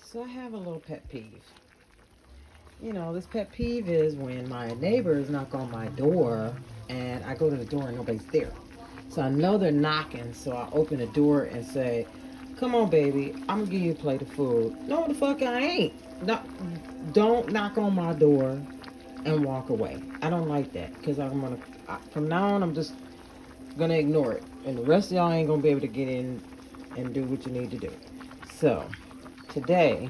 So I have a little pet peeve. This pet peeve is when my neighbors knock on my door and I go to the door and nobody's there. So I know they're knocking, so I open the door and say, "Come on, baby, I'm gonna give you a plate of food." No, the fuck I ain't. No, don't knock on my door and walk away. I don't like that because from now on, I'm just gonna ignore it, and the rest of y'all ain't gonna be able to get in and do what you need to do. So today,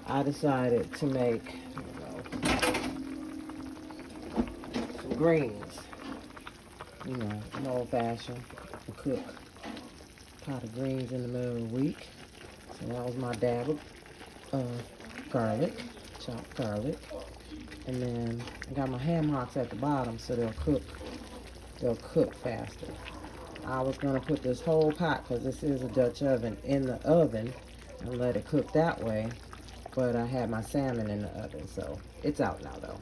I decided to make some greens. An old fashioned cook pot of greens in the middle of the week. So that was my dab of garlic, chopped garlic. And then I got my ham hocks at the bottom so they'll cook faster. I was gonna put this whole pot, because this is a Dutch oven, in the oven and let it cook that way. But I had my salmon in the oven, so it's out now though.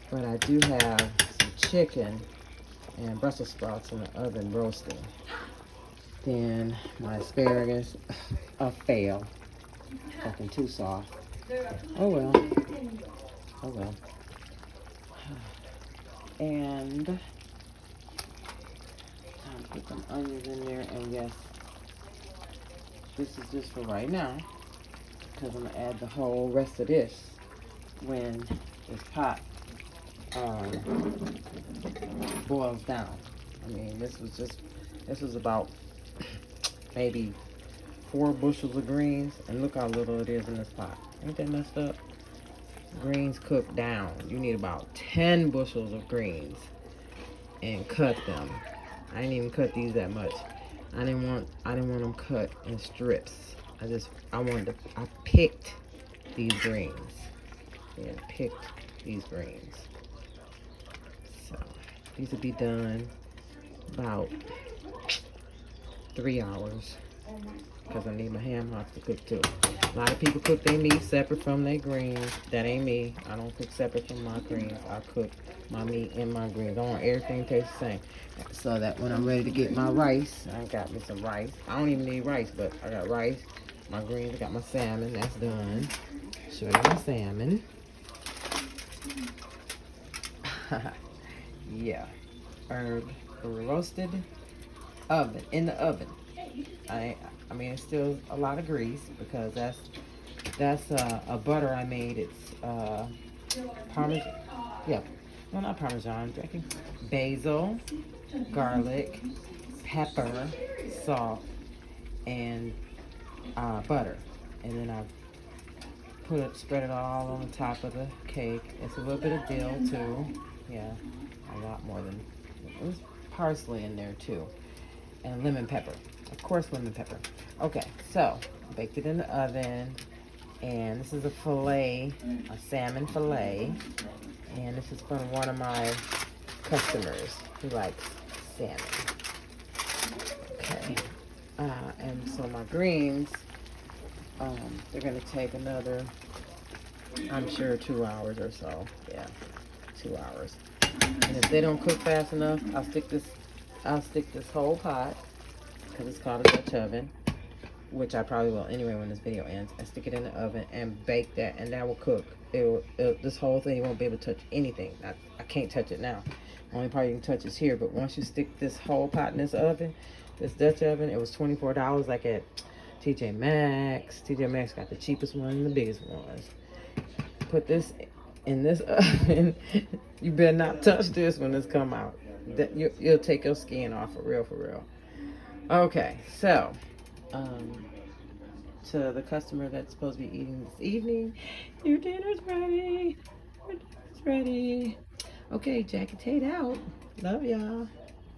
But I do have some chicken and Brussels sprouts in the oven roasting. Then my asparagus, a fail. Fucking too soft. Oh well. Oh well. And time to put some onions in there. And yes, this is just for right now, because I'm gonna add the whole rest of this when this pot boils down. I mean, this was about maybe 4 bushels of greens, and look how little it is in this pot. Ain't that messed up? Greens cook down. You need about 10 bushels of greens and cut them. I didn't even cut these that much. I didn't want them cut in strips. I picked these greens. Yeah, picked these greens. So these will be done about 3 hours, because I need my ham hocks to cook too. A lot of people cook their meat separate from their greens. That ain't me. I don't cook separate from my greens. I cook my meat and my greens. I want everything to taste the same. So that when I'm ready to get my rice, I got me some rice. I don't even need rice, but I got rice, my greens, I got my salmon. That's done. Show you my salmon. Yeah. Herb roasted in the oven. I mean, it's still a lot of grease, because that's a butter I made. It's parmesan. Yeah, no, not parmesan. Drinking basil, garlic, pepper, salt, and butter, and then I spread it all on the top of the cake. It's a little bit of dill too. Yeah, a lot more than there's parsley in there too, and lemon pepper. Of course, lemon pepper. Okay, so baked it in the oven, and this is a salmon fillet, and this is from one of my customers who likes salmon. Okay, and so my greens, they're gonna take another, I'm sure, 2 hours or so. Yeah, 2 hours. And if they don't cook fast enough, I'll stick this whole pot, because it's called a Dutch oven, which I probably will anyway when this video ends. I stick it in the oven and bake that, and that will cook. This whole thing, you won't be able to touch anything. I can't touch it now. Only part you can touch is here. But once you stick this whole pot in this oven, this Dutch oven, it was $24, like at TJ Maxx. TJ Maxx got the cheapest one and the biggest ones. Put this in this oven. You better not touch this when this come out. You'll take your skin off for real, for real. Okay, so to the customer that's supposed to be eating this evening, your dinner's ready. Your dinner's ready. Okay, Jackie Tate out. Love y'all.